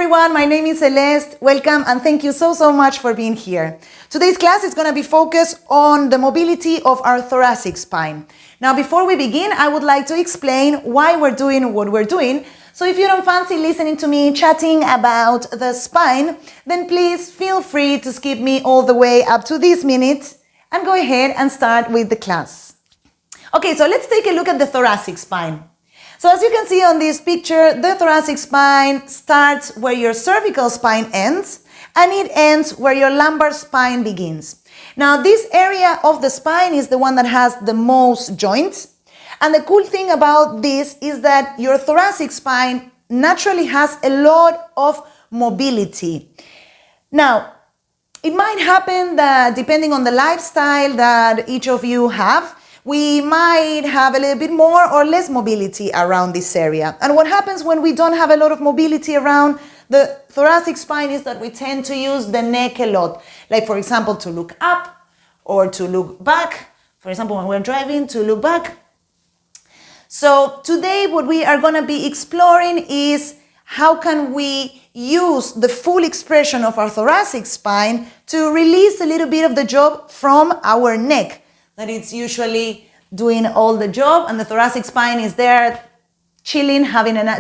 everyone, my name is Celeste. Welcome and thank you so much for being here. Today's class is going to be focused on the mobility of our thoracic spine. Now before we begin, I would like to explain why we're doing what we're doing. So if you don't fancy listening to me chatting about the spine, then please feel free to skip me all the way up to this minute and go ahead and start with the class. Okay, so let's take a look at the thoracic spine. So as you can see on this picture, the thoracic spine starts where your cervical spine ends and it ends where your lumbar spine begins. Now this area of the spine is the one that has the most joints. And the cool thing about this is that your thoracic spine naturally has a lot of mobility. Now, it might happen that depending on the lifestyle that each of you have, we might have a little bit more or less mobility around this area. And what happens when we don't have a lot of mobility around the thoracic spine is that we tend to use the neck a lot. Like for example, to look up or to look back. For example, when we're driving, to look back. So today what we are going to be exploring is how can we use the full expression of our thoracic spine to release a little bit of the job from our neck. That it's usually doing all the job and the thoracic spine is there chilling,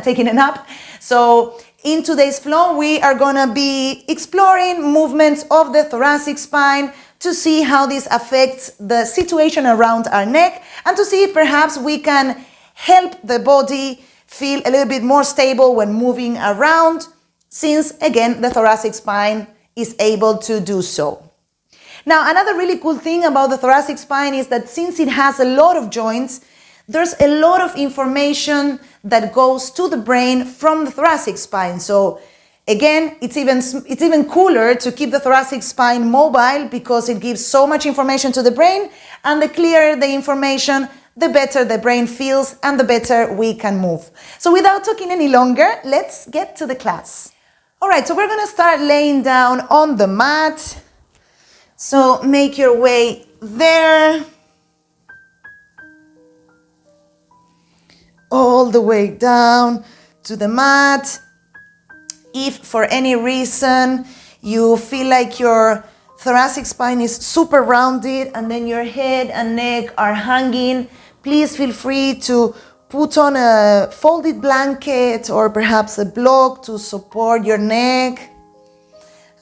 taking a nap. So in today's flow, we are gonna be exploring movements of the thoracic spine to see how this affects the situation around our neck and to see if perhaps we can help the body feel a little bit more stable when moving around, since again, the thoracic spine is able to do so. Now, another really cool thing about the thoracic spine is that since it has a lot of joints, there's a lot of information that goes to the brain from the thoracic spine. So again, it's even cooler to keep the thoracic spine mobile because it gives so much information to the brain, and the clearer the information, the better the brain feels and the better we can move. So without talking any longer, let's get to the class. All right, so we're gonna start laying down on the mat. So make your way there, all the way down to the mat. If for any reason you feel like your thoracic spine is super rounded and then your head and neck are hanging, please feel free to put on a folded blanket or perhaps a block to support your neck.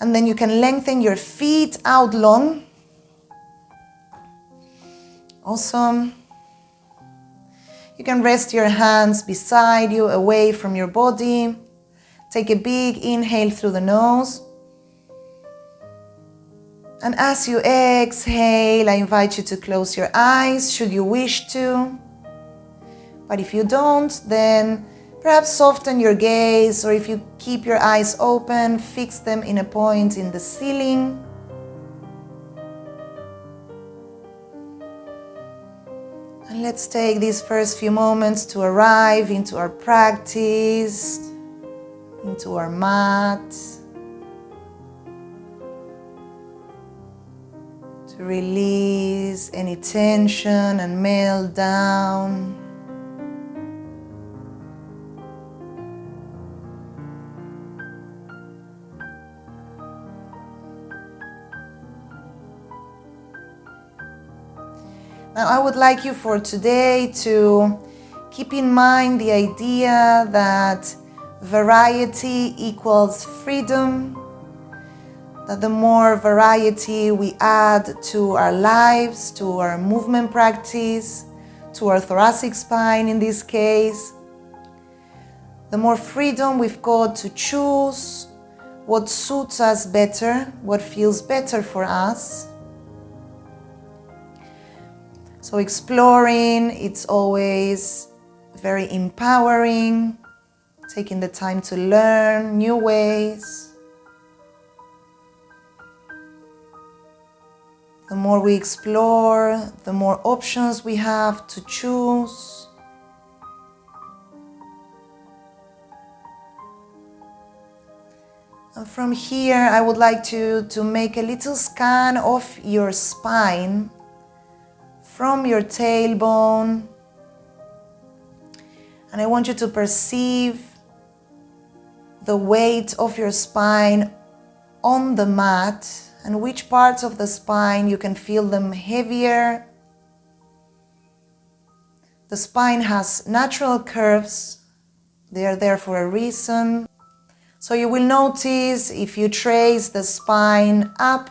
And then you can lengthen your feet out long. Awesome. You can rest your hands beside you, away from your body. Take a big inhale through the nose. And as you exhale, I invite you to close your eyes, should you wish to. But if you don't, then perhaps soften your gaze, or if you keep your eyes open, fix them in a point in the ceiling. And let's take these first few moments to arrive into our practice, into our mat, to release any tension and melt down. Now, I would like you for today to keep in mind the idea that variety equals freedom, that the more variety we add to our lives, to our movement practice, to our thoracic spine in this case, the more freedom we've got to choose what suits us better, what feels better for us. So exploring, it's always very empowering, taking the time to learn new ways. The more we explore, the more options we have to choose. And from here, I would like to make a little scan of your spine from your tailbone. And I want you to perceive the weight of your spine on the mat and which parts of the spine you can feel them heavier. The spine has natural curves. They are there for a reason. So you will notice if you trace the spine up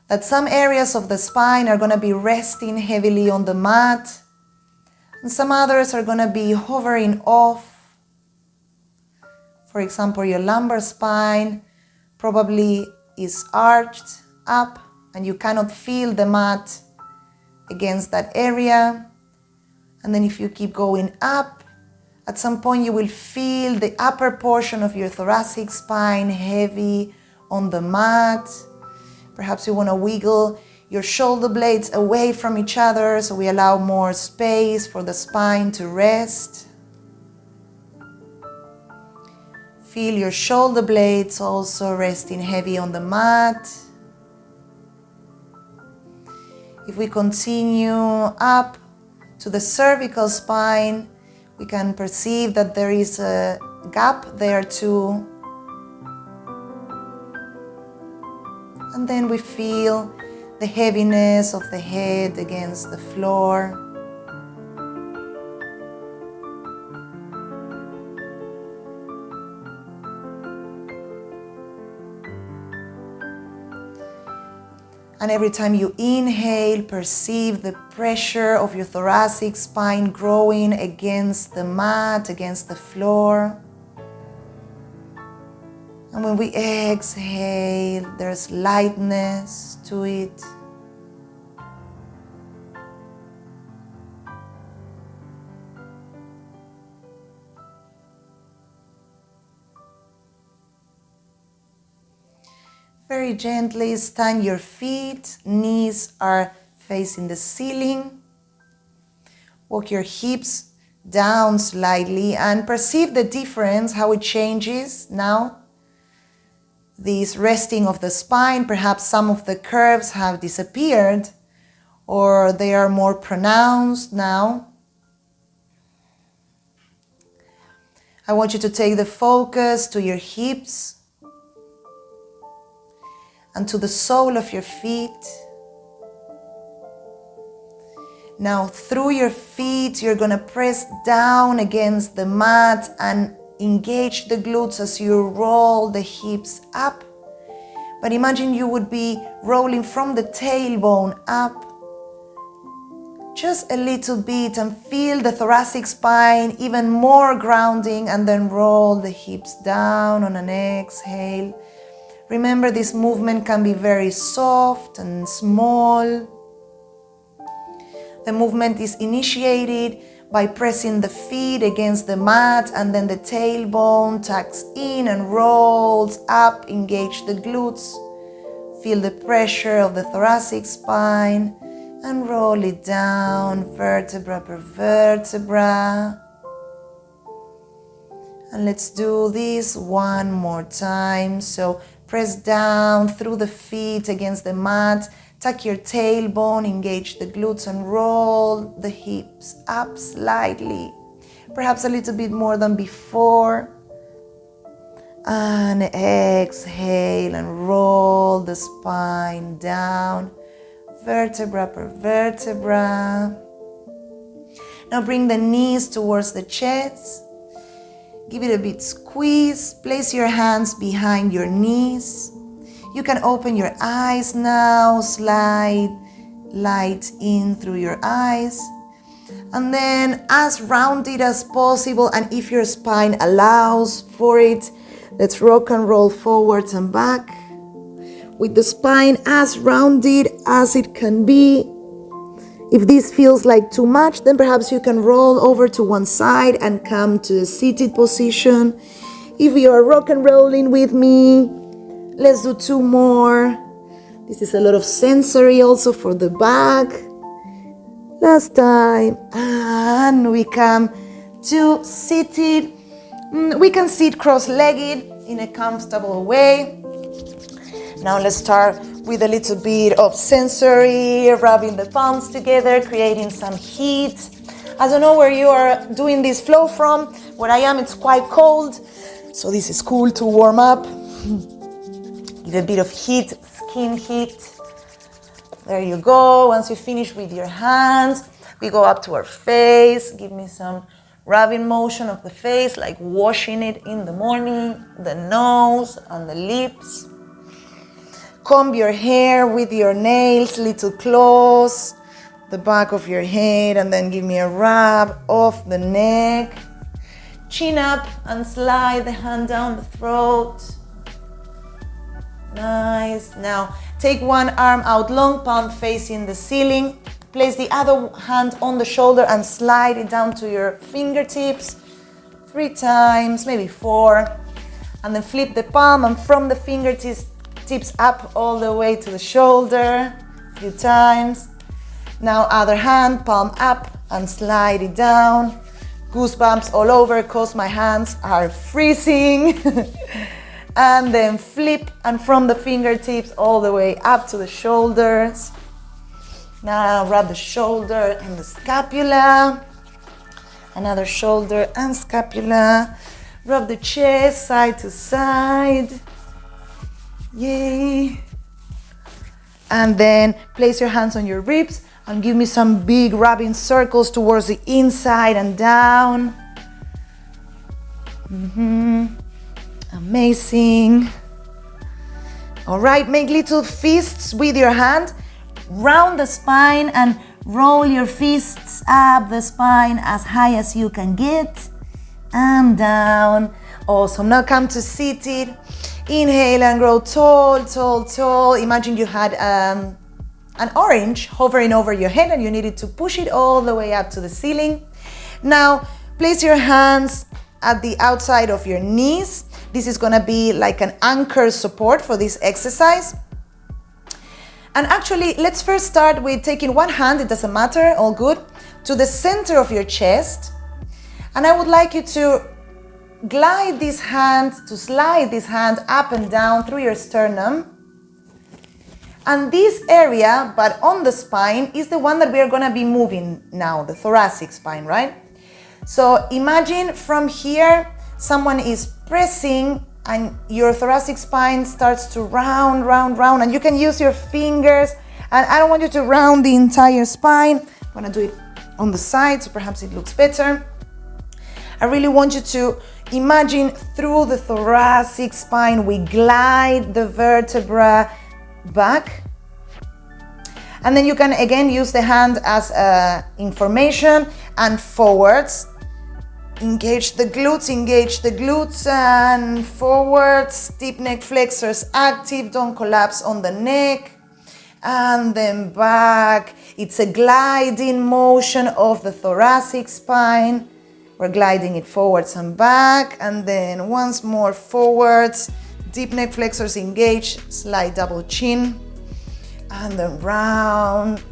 that some areas of the spine are going to be resting heavily on the mat and some others are going to be hovering off. For example, your lumbar spine probably is arched up and you cannot feel the mat against that area. And then if you keep going up, at some point you will feel the upper portion of your thoracic spine heavy on the mat. Perhaps you want to wiggle your shoulder blades away from each other so we allow more space for the spine to rest. Feel your shoulder blades also resting heavy on the mat. If we continue up to the cervical spine, we can perceive that there is a gap there too. And then we feel the heaviness of the head against the floor. And every time you inhale, perceive the pressure of your thoracic spine growing against the mat, against the floor. And when we exhale, there's lightness to it. Very gently stand your feet, knees are facing the ceiling. Walk your hips down slightly and perceive the difference, how it changes now. This resting of the spine, perhaps some of the curves have disappeared or they are more pronounced now. I want you to take the focus to your hips and to the sole of your feet. Now through your feet, you're going to press down against the mat and engage the glutes as you roll the hips up. But imagine you would be rolling from the tailbone up just a little bit and feel the thoracic spine even more grounding, and then roll the hips down on an exhale. Remember, this movement can be very soft and small. The movement is initiated by pressing the feet against the mat, and then the tailbone tucks in and rolls up. Engage the glutes. Feel the pressure of the thoracic spine and roll it down vertebra per vertebra. And let's do this one more time. So press down through the feet against the mat. Tuck your tailbone, engage the glutes and roll the hips up slightly. Perhaps a little bit more than before. And exhale and roll the spine down, vertebra per vertebra. Now bring the knees towards the chest. Give it a bit squeeze. Place your hands behind your knees. You can open your eyes now. Slide light in through your eyes. And then as rounded as possible, and if your spine allows for it, let's rock and roll forwards and back. With the spine as rounded as it can be. If this feels like too much, then perhaps you can roll over to one side and come to the seated position. If you are rock and rolling with me, let's do two more. This is a lot of sensory also for the back. Last time. And we come to seated. We can sit cross-legged in a comfortable way. Now let's start with a little bit of sensory, rubbing the palms together, creating some heat. I don't know where you are doing this flow from. Where I am, it's quite cold. So this is cool to warm up. Give a bit of heat, skin heat. There you go. Once you finish with your hands, we go up to our face. Give me some rubbing motion of the face, like washing it in the morning, the nose and the lips. Comb your hair with your nails, little claws, the back of your head, and then give me a rub off the neck. Chin up and slide the hand down the throat. Nice. Now take one arm out long, palm facing the ceiling. Place the other hand on the shoulder and slide it down to your fingertips 3 times, maybe 4. And then flip the palm, and from the fingertips up all the way to the shoulder a few times. Now other hand, palm up and slide it down. Goosebumps all over because my hands are freezing. And then flip, and from the fingertips all the way up to the shoulders. Now rub the shoulder and the scapula. Another shoulder and scapula. Rub the chest side to side. Yay. And then place your hands on your ribs and give me some big rubbing circles towards the inside and down. Amazing. All right, make little fists with your hand. Round the spine and roll your fists up the spine as high as you can get. And down. Awesome. Now come to seated. Inhale and grow tall, tall, tall. Imagine you had an orange hovering over your head and you needed to push it all the way up to the ceiling. Now place your hands at the outside of your knees. This is gonna be like an anchor support for this exercise. And actually, let's first start with taking one hand, it doesn't matter, all good, to the center of your chest. And I would like you to glide this hand, to slide this hand up and down through your sternum. And this area, but on the spine, is the one that we are gonna be moving now, the thoracic spine, right? So imagine from here, someone is pressing and your thoracic spine starts to round, round, round, and you can use your fingers. And I don't want you to round the entire spine. I'm gonna do it on the side, so perhaps it looks better. I really want you to imagine through the thoracic spine, we glide the vertebra back. And then you can again use the hand as information and forwards. Engage the glutes and forwards. Deep neck flexors active, don't collapse on the neck. And then back. It's a gliding motion of the thoracic spine. We're gliding it forwards and back. And then once more forwards. Deep neck flexors engage, slide double chin. And then round.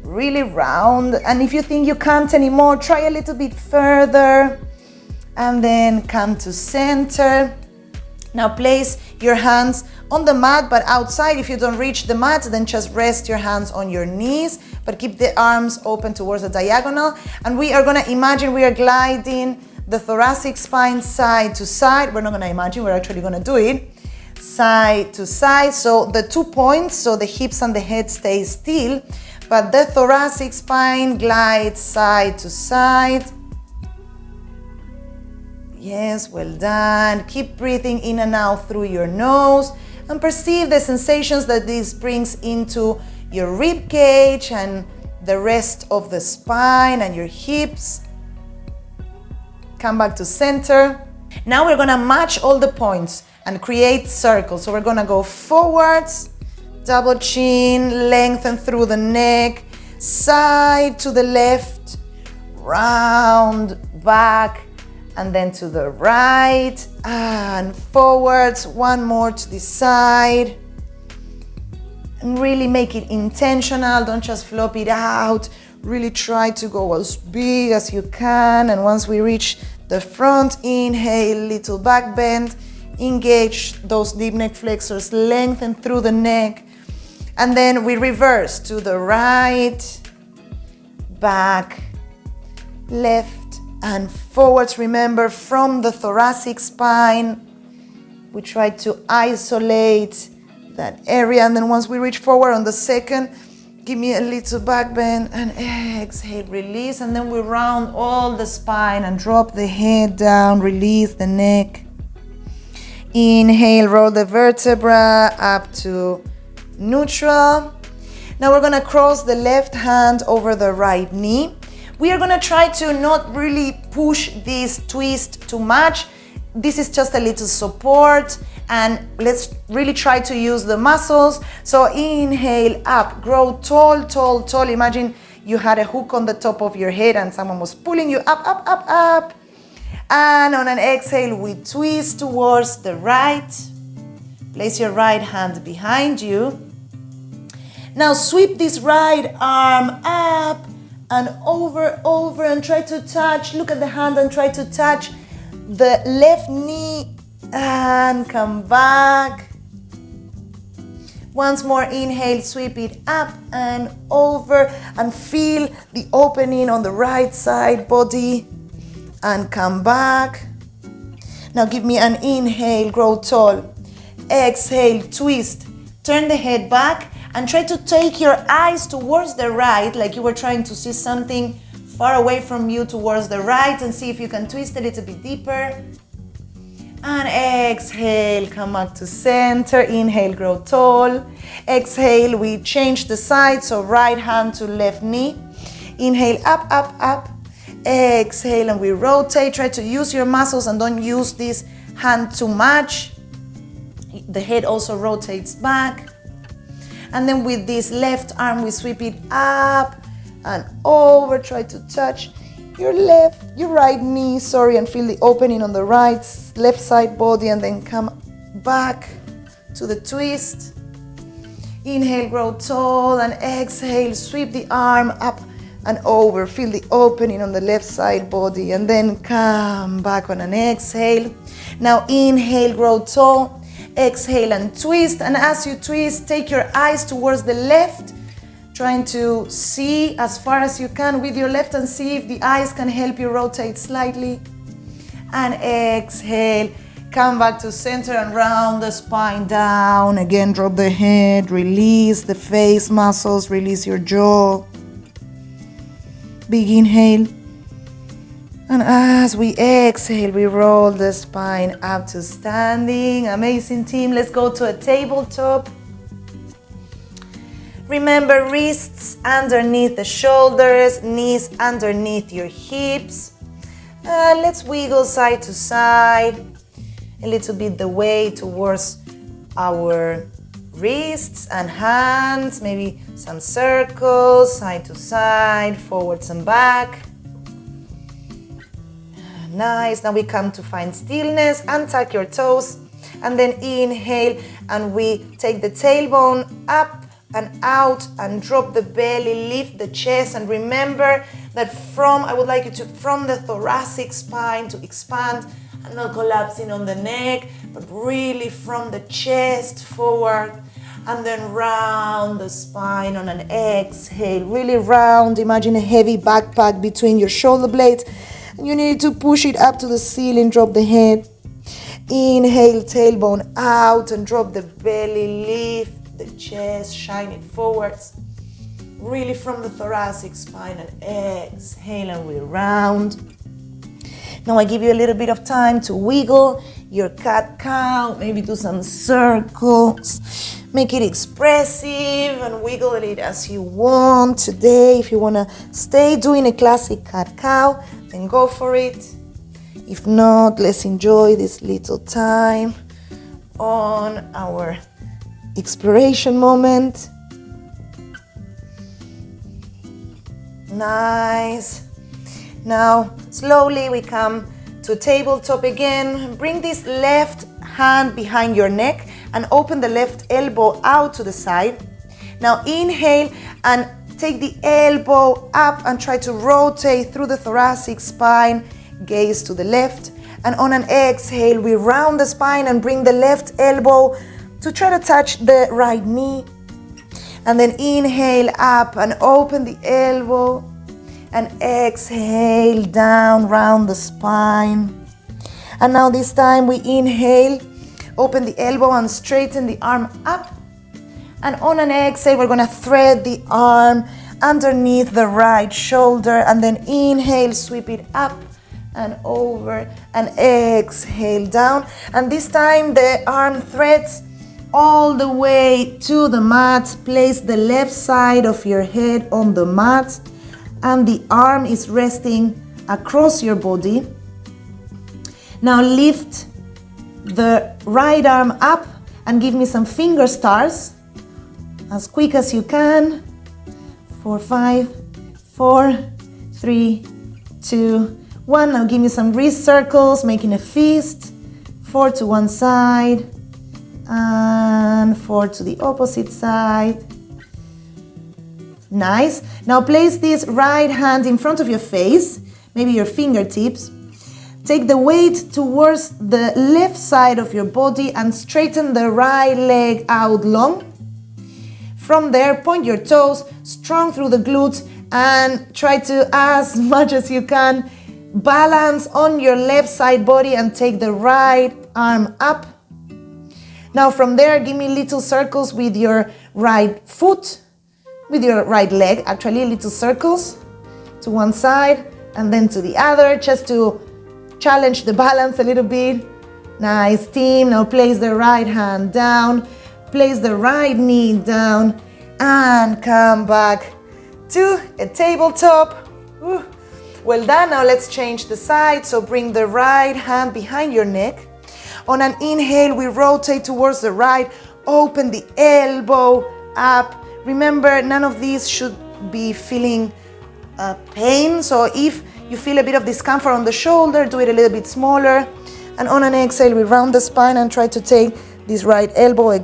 Really round, and if you think you can't anymore, try a little bit further, and then come to center. Now place your hands on the mat, but outside. If you don't reach the mat, then just rest your hands on your knees, but keep the arms open towards the diagonal. And we are gonna imagine we are gliding the thoracic spine side to side. We're not gonna imagine, we're actually gonna do it. Side to side, so the 2 points, so the hips and the head stay still, but the thoracic spine glides side to side. Yes, well done. Keep breathing in and out through your nose and perceive the sensations that this brings into your rib cage and the rest of the spine and your hips. Come back to center. Now we're gonna match all the points and create circles. So we're gonna go forwards, double chin, lengthen through the neck, side to the left, round, back, and then to the right, and forwards, one more to the side. And really make it intentional, don't just flop it out. Really try to go as big as you can. And once we reach the front, inhale, little back bend, engage those deep neck flexors, lengthen through the neck. And then we reverse to the right, back, left, and forwards. Remember, from the thoracic spine, we try to isolate that area. And then once we reach forward on the second, give me a little back bend and exhale, release. And then we round all the spine and drop the head down, release the neck. Inhale, roll the vertebra up to neutral. Now we're gonna cross the left hand over the right knee. We are gonna try to not really push this twist too much. This is just a little support, and let's really try to use the muscles. So inhale, up, grow tall, tall, tall. Imagine you had a hook on the top of your head and someone was pulling you up, up, up, up. And on an exhale, we twist towards the right. Place your right hand behind you. Now sweep this right arm up and over, and try to touch. Look at the hand and try to touch the left knee and come back. Once more, inhale, sweep it up and over and feel the opening on the right side body and come back. Now give me an inhale, grow tall. Exhale, twist. Turn the head back and try to take your eyes towards the right, like you were trying to see something far away from you towards the right, and see if you can twist a little bit deeper. And exhale, come back to center. Inhale, grow tall. Exhale, we change the side, so right hand to left knee. Inhale, up, up, up. Exhale, and we rotate. Try to use your muscles and don't use this hand too much. The head also rotates back. And then with this left arm, we sweep it up and over. Try to touch your right knee, and feel the opening on the left side body, and then come back to the twist. Inhale, grow tall, and exhale, sweep the arm up and over. Feel the opening on the left side body, and then come back on an exhale. Now inhale, grow tall. Exhale and twist, and as you twist, take your eyes towards the left, trying to see as far as you can with your left and see if the eyes can help you rotate slightly. And exhale, come back to center and round the spine down. Again, drop the head, release the face muscles, release your jaw. Big inhale. And as we exhale, we roll the spine up to standing. Amazing, team. Let's go to a tabletop. Remember, wrists underneath the shoulders, knees underneath your hips. Let's wiggle side to side. A little bit the way towards our wrists and hands. Maybe some circles, side to side, forwards and back. Nice. Now we come to find stillness. Untuck your toes and then inhale, and we take the tailbone up and out and drop the belly, lift the chest, and remember that I would like you to, from the thoracic spine, to expand and not collapsing on the neck, but really from the chest forward, and then round the spine on an exhale. Really round. Imagine a heavy backpack between your shoulder blades. You need to push it up to the ceiling, drop the head. Inhale, tailbone out and drop the belly, lift the chest, shine it forwards. Really from the thoracic spine, and exhale, and we round. Now I give you a little bit of time to wiggle your cat-cow, maybe do some circles. Make it expressive and wiggle it as you want today. If you want to stay doing a classic cat-cow, then go for it. If not, let's enjoy this little time on our exploration moment. Nice. Now, slowly we come to tabletop again. Bring this left hand behind your neck and open the left elbow out to the side. Now inhale and take the elbow up and try to rotate through the thoracic spine, gaze to the left. And on an exhale, we round the spine and bring the left elbow to try to touch the right knee. And then inhale up and open the elbow. and exhale down round the spine. And now this time we inhale, open the elbow and straighten the arm up. And on an exhale, we're gonna thread the arm underneath the right shoulder, and then inhale, sweep it up and over, and exhale down. And this time the arm threads all the way to the mat. Place the left side of your head on the mat, and the arm is resting across your body. Now lift the right arm up and give me some finger stars as quick as you can. 4, 5, 4, 3, 2, 1. Now give me some wrist circles, making a fist. 4 to one side and 4 to the opposite side. Nice. Now place this right hand in front of your face, maybe your fingertips. Take the weight towards the left side of your body and straighten the right leg out long. From there, point your toes strong through the glutes and try to, as much as you can, balance on your left side body and take the right arm up. Now from there, give me little circles with your right foot, with your right leg, actually little circles to one side and then to the other, just to challenge the balance a little bit. Nice, team. Now place the right hand down, place the right knee down, and come back to a tabletop. Woo. Well done. Now let's change the side. So bring the right hand behind your neck. On an inhale, we rotate towards the right, open the elbow up. Remember, none of these should be feeling pain. So if you feel a bit of discomfort on the shoulder, do it a little bit smaller. And on an exhale, we round the spine and try to take this right elbow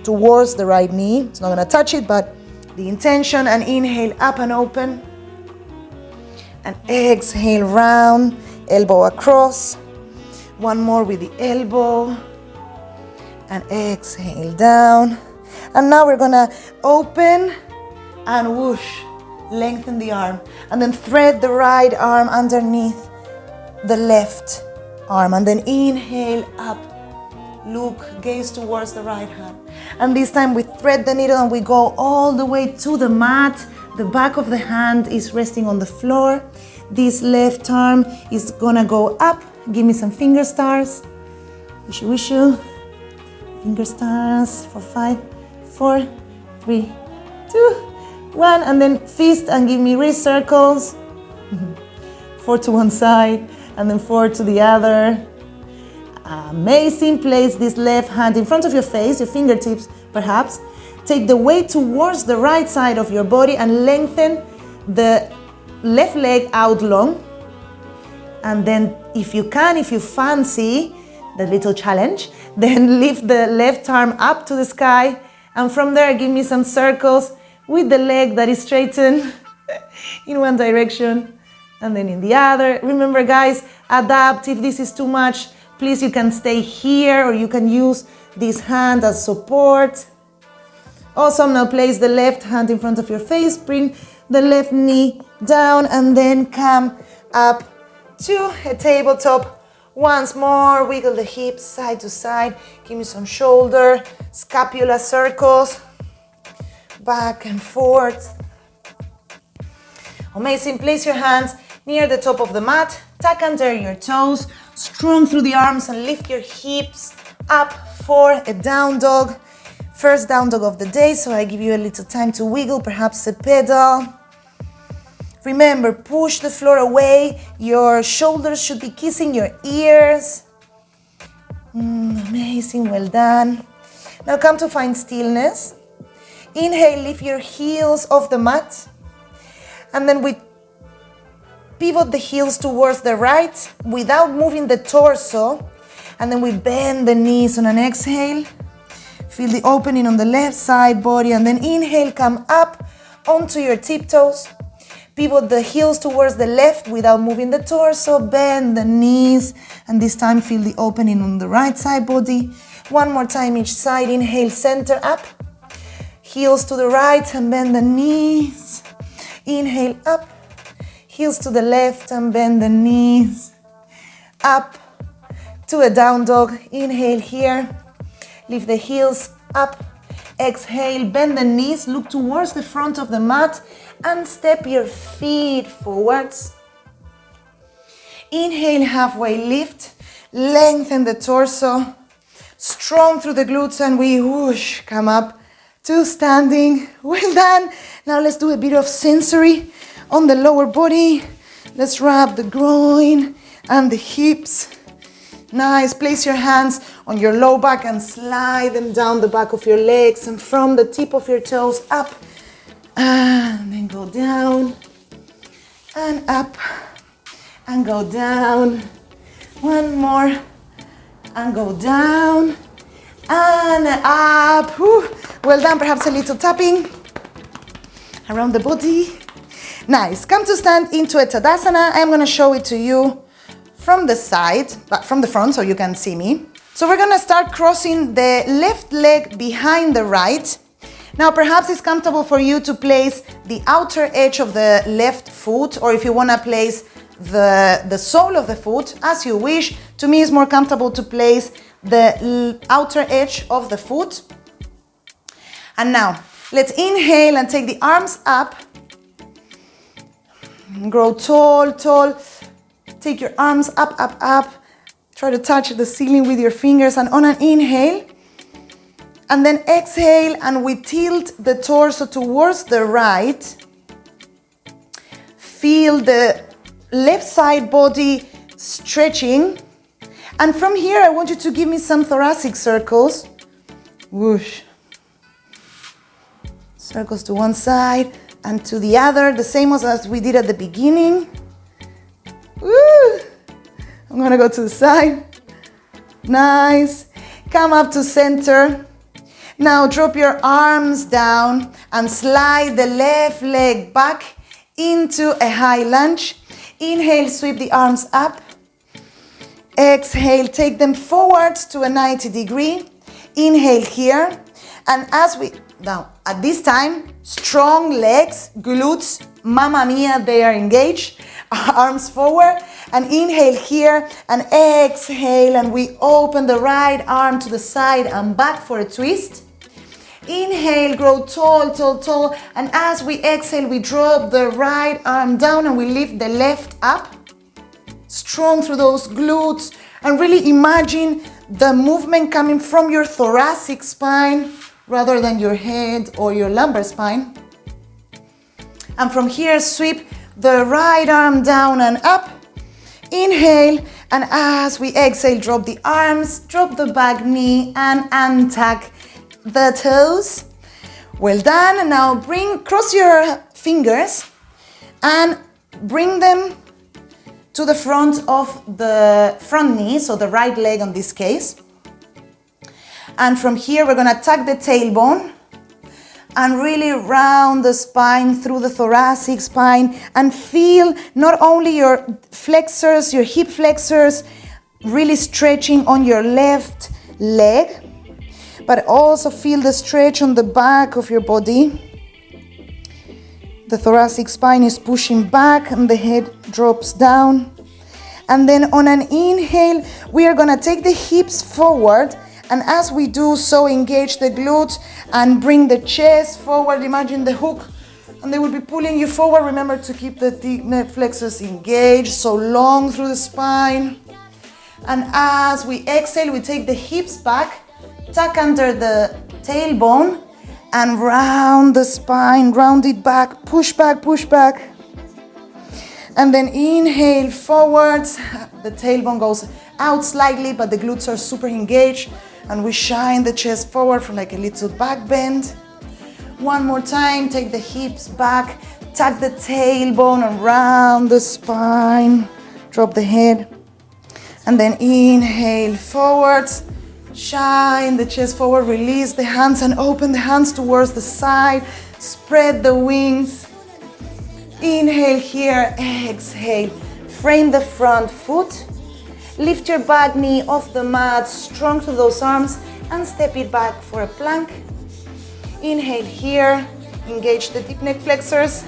towards the right knee. It's not gonna touch it, but the intention. And inhale, up and open. And exhale, round, elbow across. One more with the elbow. And exhale, down. And now we're gonna open and whoosh, lengthen the arm. And then thread the right arm underneath the left arm. And then inhale, up, look, gaze towards the right hand. And this time we thread the needle and we go all the way to the mat. The back of the hand is resting on the floor. This left arm is gonna go up. Give me some finger stars. Wishu, wishu. Finger stars for 5, 4, 3, 2, 1. And then fist and give me wrist circles. 4 to one side and then 4 to the other. Amazing. Place this left hand in front of your face, your fingertips perhaps. Take the weight towards the right side of your body and lengthen the left leg out long. And then if you can, if you fancy the little challenge, then lift the left arm up to the sky. And from there, give me some circles with the leg that is straightened in one direction and then in the other. Remember guys, adapt. If this is too much, please, you can stay here or you can use this hand as support. Awesome. Now place the left hand in front of your face. Bring the left knee down and then come up to a tabletop. Once more, wiggle the hips side to side. Give me some shoulder, scapula circles, back and forth. Amazing. Place your hands near the top of the mat. Tuck under your toes, strong through the arms and lift your hips up for a down dog. First down dog of the day, so I give you a little time to wiggle, perhaps a pedal. Remember, push the floor away. Your shoulders should be kissing your ears. Amazing, well done. Now come to find stillness. Inhale, lift your heels off the mat. And then we pivot the heels towards the right without moving the torso. And then we bend the knees on an exhale. Feel the opening on the left side body. And then inhale, come up onto your tiptoes. Pivot the heels towards the left without moving the torso. Bend the knees. And this time feel the opening on the right side body. One more time each side. Inhale, center up. Heels to the right and bend the knees. Inhale up. heels to the left and bend the knees. Up to a down dog. Inhale here. Lift the heels up. Exhale, bend the knees, look towards the front of the mat and step your feet forwards. Inhale, halfway lift. Lengthen the torso. Strong through the glutes and we whoosh, come up to standing. Well done. Now let's do a bit of sensory on the lower body. Let's wrap the groin and the hips. Nice. Place your hands on your low back and slide them down the back of your legs and from the tip of your toes up and then go down and up and go down. One more and go down and up. Whew. Well done. Perhaps a little tapping around the body. Nice. Come to stand into a Tadasana. I'm going to show it to you from the side, but from the front so you can see me. So we're going to start crossing the left leg behind the right. Now perhaps it's comfortable for you to place the outer edge of the left foot, or if you want to place the sole of the foot as you wish. To me it's more comfortable to place the outer edge of the foot. And now let's inhale and take the arms up. Grow tall, tall. Take your arms up, up, up. Try to touch the ceiling with your fingers, and on an inhale and then exhale and we tilt the torso towards the right. Feel the left side body stretching, and from here I want you to give me some thoracic circles. Whoosh. Circles to one side and to the other, the same as we did at the beginning. Woo. I'm gonna go to the side. Nice. Come up to center. Now drop your arms down and slide the left leg back into a high lunge. Inhale, sweep the arms up. Exhale, take them forward to a 90 degree. Inhale here. And as we, now at this time, strong legs, glutes, mamma mia, they are engaged. Arms forward. And inhale here and exhale, and we open the right arm to the side and back for a twist. Inhale, grow tall, tall, tall. And as we exhale, we drop the right arm down and we lift the left up. Strong through those glutes. And really imagine the movement coming from your thoracic spine rather than your head or your lumbar spine. And from here, sweep the right arm down and up. Inhale, and as we exhale, drop the arms, drop the back knee, and untuck the toes. Well done. And now cross your fingers and bring them to the front of the front knee, so the right leg in this case. And from here, we're gonna tuck the tailbone and really round the spine through the thoracic spine, and feel not only your flexors, your hip flexors really stretching on your left leg, but also feel the stretch on the back of your body. The thoracic spine is pushing back and the head drops down. And then on an inhale, we are gonna take the hips forward. And as we do so, engage the glutes and bring the chest forward. Imagine the hook, and they will be pulling you forward. Remember to keep the deep neck flexors engaged, so long through the spine. And as we exhale, we take the hips back, tuck under the tailbone, and round the spine, round it back, push back, push back. And then inhale forwards. The tailbone goes out slightly, but the glutes are super engaged. And we shine the chest forward for like a little back bend. One more time, take the hips back, tuck the tailbone around the spine, drop the head. And then inhale forwards, shine the chest forward, release the hands and open the hands towards the side, spread the wings. Inhale here, exhale, frame the front foot. Lift your back knee off the mat, strong through those arms, and step it back for a plank. Inhale here, engage the deep neck flexors.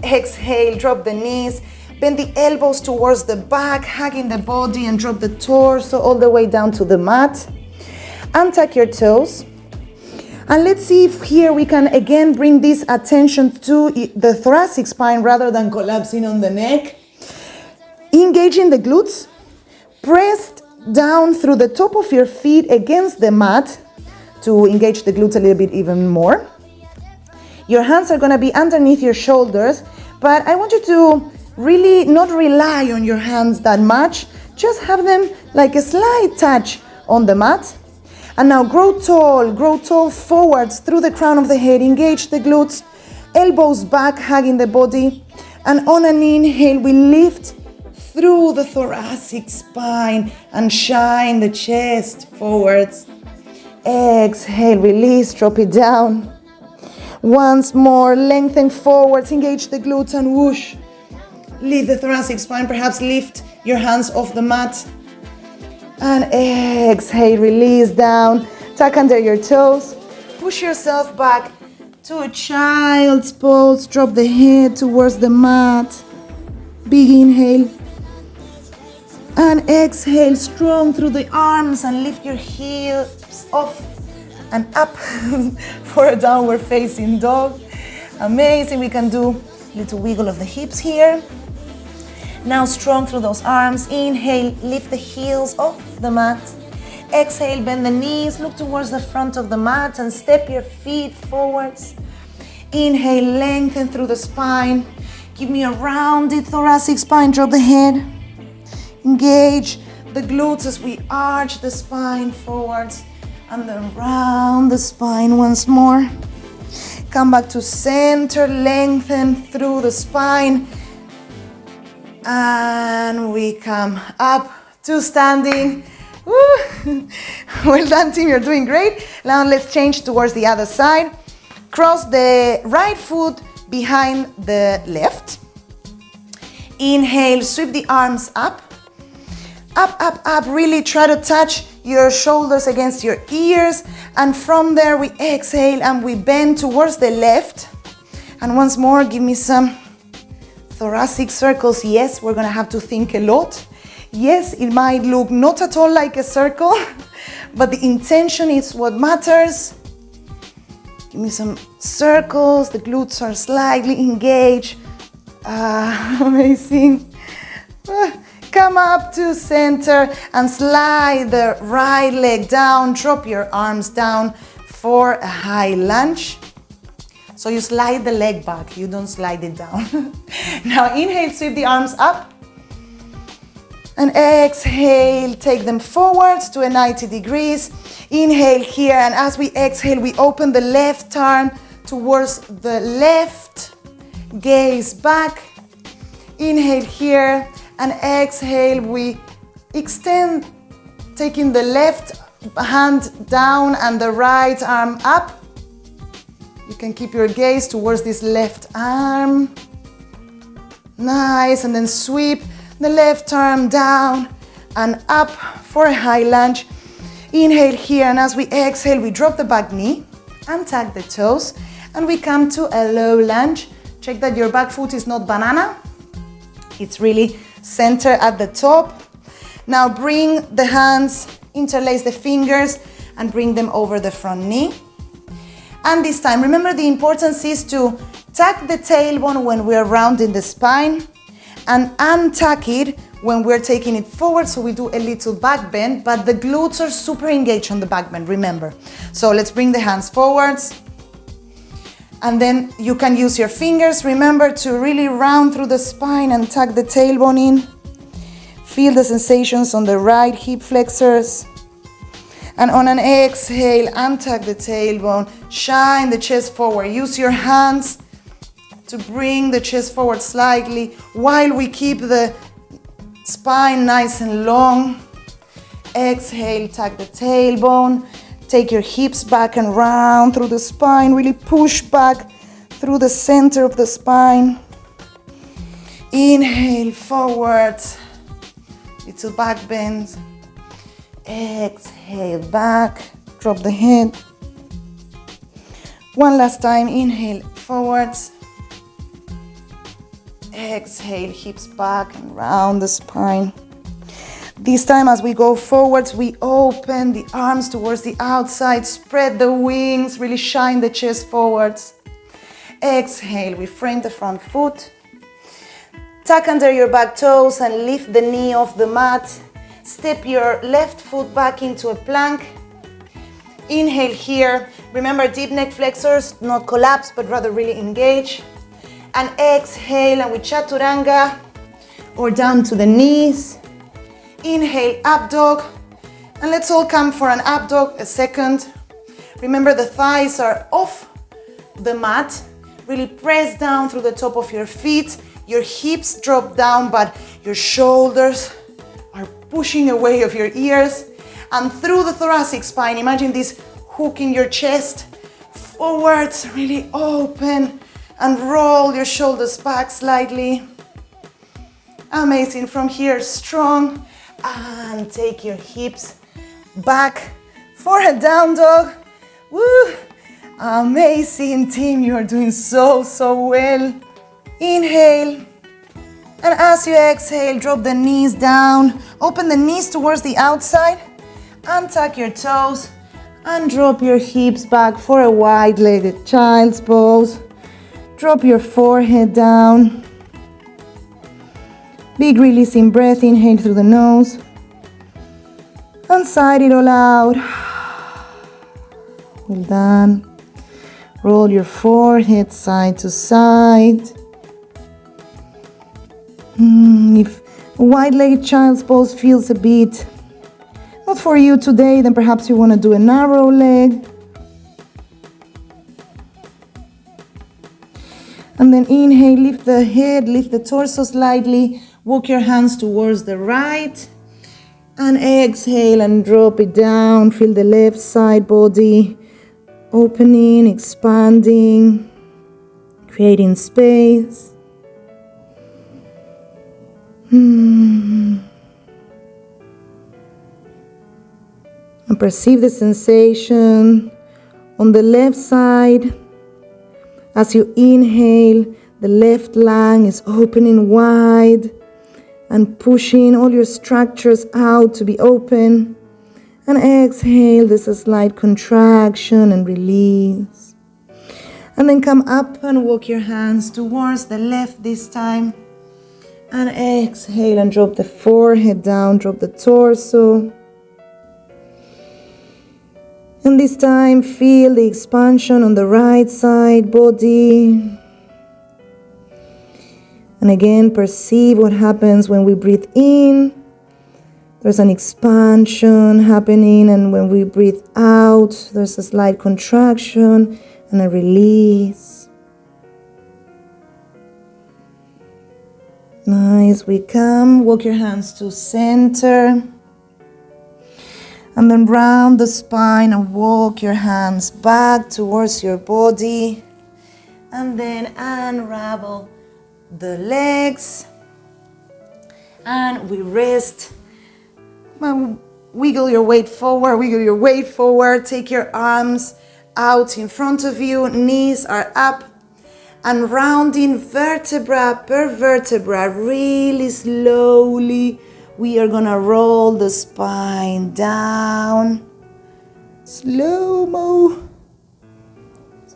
Exhale, drop the knees, Bend the elbows towards the back, hugging the body, and drop the torso all the way down to the mat. Untuck your toes. And let's see if here we can again bring this attention to the thoracic spine rather than collapsing on the neck. Engaging the glutes. Pressed down through the top of your feet against the mat to engage the glutes a little bit even more. Your hands are going to be underneath your shoulders, but I want you to really not rely on your hands that much. Just have them like a slight touch on the mat. And now grow tall forwards through the crown of the head. Engage the glutes, elbows back, hugging the body. And on an inhale, we lift through the thoracic spine and shine the chest forwards. Exhale, release, drop it down. Once more, lengthen forwards, engage the glutes and whoosh. Lift the thoracic spine, perhaps lift your hands off the mat. And exhale, release down, tuck under your toes. Push yourself back to a child's pose. Drop the head towards the mat. Big inhale. And exhale, strong through the arms and lift your hips off and up for a downward facing dog. Amazing, we can do a little wiggle of the hips here. Now strong through those arms. Inhale, lift the heels off the mat. Exhale, bend the knees, look towards the front of the mat and step your feet forwards. Inhale, lengthen through the spine. Give me a rounded thoracic spine, drop the head. Engage the glutes as we arch the spine forwards and then round the spine once more. Come back to center, lengthen through the spine. And we come up to standing. Woo. Well done, team, you're doing great. Now let's change towards the other side. Cross the right foot behind the left. Inhale, sweep the arms up. Up, really try to touch your shoulders against your ears. And from there we exhale and we bend towards the left. And once more, give me some thoracic circles. Yes, we're gonna have to think a lot. Yes, it might look not at all like a circle, but the intention is what matters. Give me some circles. The glutes are slightly engaged. Amazing. Come up to center and slide the right leg down. Drop your arms down for a high lunge. So you slide the leg back, you don't slide it down. Now inhale, sweep the arms up. And exhale, take them forwards to a 90 degrees. Inhale here, and as we exhale, we open the left arm towards the left. Gaze back. Inhale here. And exhale, we extend, taking the left hand down and the right arm up. You can keep your gaze towards this left arm. Nice, and then sweep the left arm down and up for a high lunge. Inhale here, and as we exhale, we drop the back knee, untuck the toes, and we come to a low lunge. Check that your back foot is not banana. It's really center at the top. Now bring the hands, interlace the fingers and bring them over the front knee. And this time, remember the importance is to tuck the tailbone when we're rounding the spine and untuck it when we're taking it forward. So we do a little back bend, but the glutes are super engaged on the back bend, remember. So let's bring the hands forwards. And then you can use your fingers. Remember to really round through the spine and tuck the tailbone in. Feel the sensations on the right hip flexors. And on an exhale, untuck the tailbone, shine the chest forward. Use your hands to bring the chest forward slightly while we keep the spine nice and long. Exhale, tuck the tailbone. Take your hips back and round through the spine. Really push back through the center of the spine. Inhale, forward. Little back bend. Exhale, back. Drop the head. One last time. Inhale, forwards. exhale, hips back and round the spine. This time as we go forwards, we open the arms towards the outside, spread the wings, really shine the chest forwards. Exhale, we frame the front foot. Tuck under your back toes and lift the knee off the mat. Step your left foot back into a plank. Inhale here. Remember, deep neck flexors, not collapse, but rather really engage. And exhale, and we chaturanga or down to the knees. Inhale, up dog. And let's all come for an up dog, a second. Remember, the thighs are off the mat. Really press down through the top of your feet. Your hips drop down, but your shoulders are pushing away of your ears. And through the thoracic spine, imagine this hook in your chest. Forwards, really open. And roll your shoulders back slightly. Amazing. From here, strong. And take your hips back for a down dog. Woo! Amazing, team. You are doing so well. Inhale. And as you exhale, drop the knees down. Open the knees towards the outside. And tuck your toes. And drop your hips back for a wide-legged child's pose. Drop your forehead down. Big releasing breath, inhale through the nose. And sigh it all out. Well done. Roll your forehead side to side. If a wide-legged child's pose feels a bit not for you today, then perhaps you want to do a narrow leg. And then inhale, lift the head, lift the torso slightly. Walk your hands towards the right. And exhale and drop it down. Feel the left side body opening, expanding, creating space. And perceive the sensation on the left side. As you inhale, the left lung is opening wide and pushing all your structures out to be open. And exhale, there's a slight contraction and release. And then come up and walk your hands towards the left this time. And exhale and drop the forehead down, drop the torso. And this time, feel the expansion on the right side body. And again, perceive what happens when we breathe in. There's an expansion happening, and when we breathe out, there's a slight contraction and a release. Nice. We come, walk your hands to center. And then round the spine and walk your hands back towards your body. And then unravel the legs. And we rest. Wiggle your weight forward, wiggle your weight forward. Take your arms out in front of you. Knees are up. And rounding vertebra per vertebra, really slowly. We are gonna roll the spine down, slow-mo,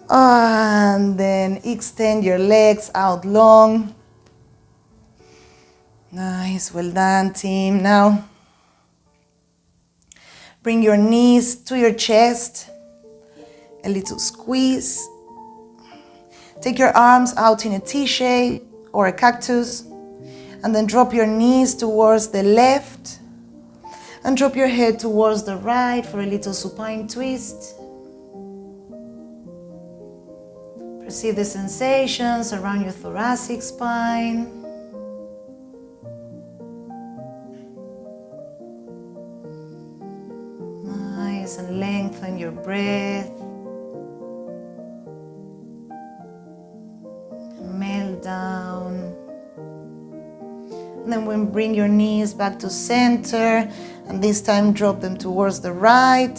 and then extend your legs out long. Nice, well done, team. Now, bring your knees to your chest, a little squeeze. Take your arms out in a T shape or a cactus. And then drop your knees towards the left. And drop your head towards the right for a little supine twist. Perceive the sensations around your thoracic spine. Nice, and lengthen your breath. Melt down. And then we'll bring your knees back to center, and this time drop them towards the right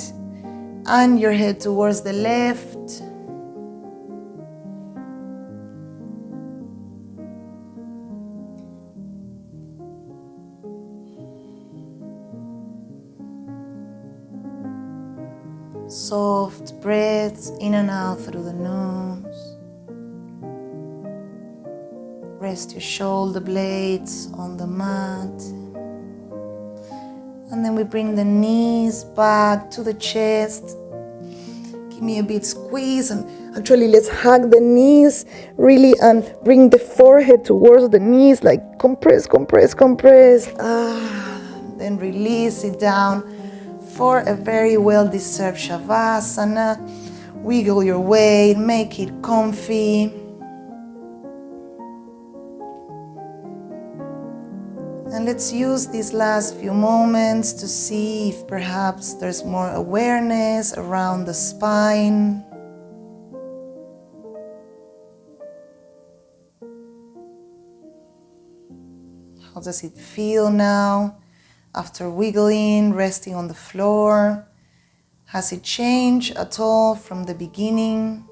and your head towards the left. Soft breaths in and out through the nose. Rest your shoulder blades on the mat. And then we bring the knees back to the chest. Give me a big squeeze, and actually let's hug the knees really and bring the forehead towards the knees, like compress, compress, compress. Then release it down for a very well-deserved Shavasana. Wiggle your weight, make it comfy. And let's use these last few moments to see if perhaps there's more awareness around the spine. How does it feel now after wiggling, resting on the floor? Has it changed at all from the beginning?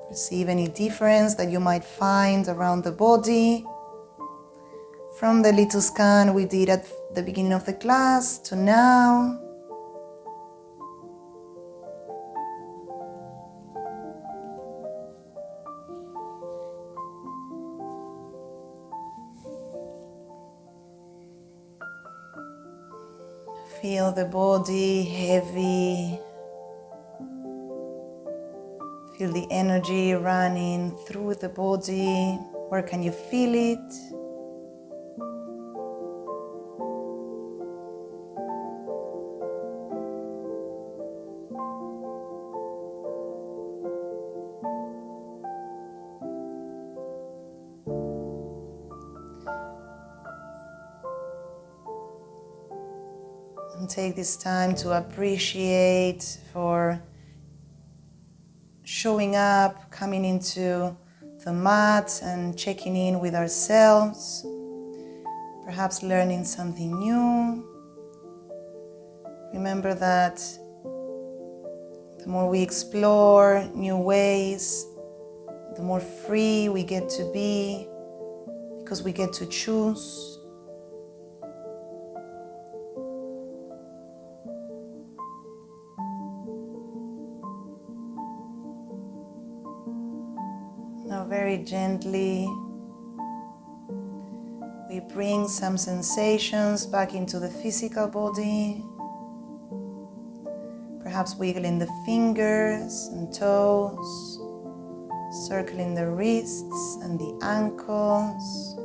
Perceive any difference that you might find around the body? From the little scan we did at the beginning of the class to now. Feel the body heavy. Feel the energy running through the body. Where can you feel it? And take this time to appreciate for showing up, coming into the mat and checking in with ourselves, perhaps learning something new. Remember that the more we explore new ways, the more free we get to be, because we get to choose. Now very gently, we bring some sensations back into the physical body. Perhaps wiggling the fingers and toes, circling the wrists and the ankles.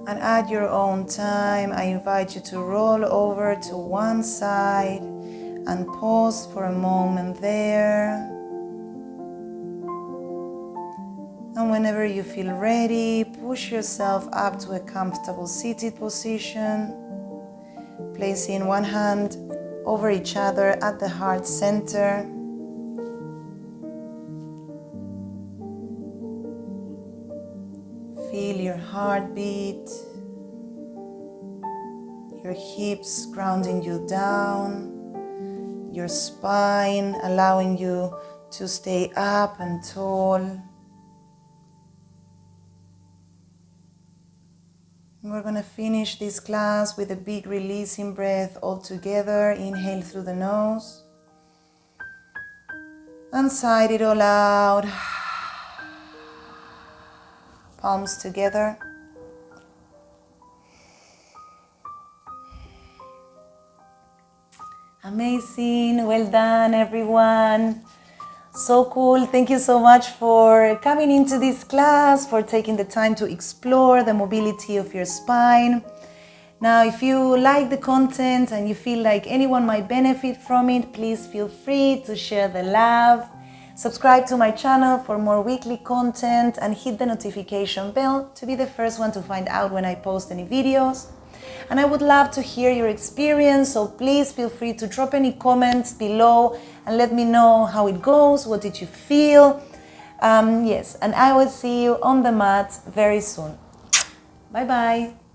And at your own time, I invite you to roll over to one side and pause for a moment there. And whenever you feel ready, push yourself up to a comfortable seated position, placing one hand over each other at the heart center. Feel your heartbeat, your hips grounding you down, your spine allowing you to stay up and tall. We're going to finish this class with a big releasing breath all together. Inhale through the nose and sigh it all out. Palms together. Amazing. Well done, everyone. So cool. Thank you so much for coming into this class, for taking the time to explore the mobility of your spine. Now, if you like the content and you feel like anyone might benefit from it, please feel free to share the love. Subscribe to my channel for more weekly content and hit the notification bell to be the first one to find out when I post any videos. And I would love to hear your experience, so please feel free to drop any comments below and let me know how it goes, what did you feel. Yes, and I will see you on the mat very soon. Bye bye.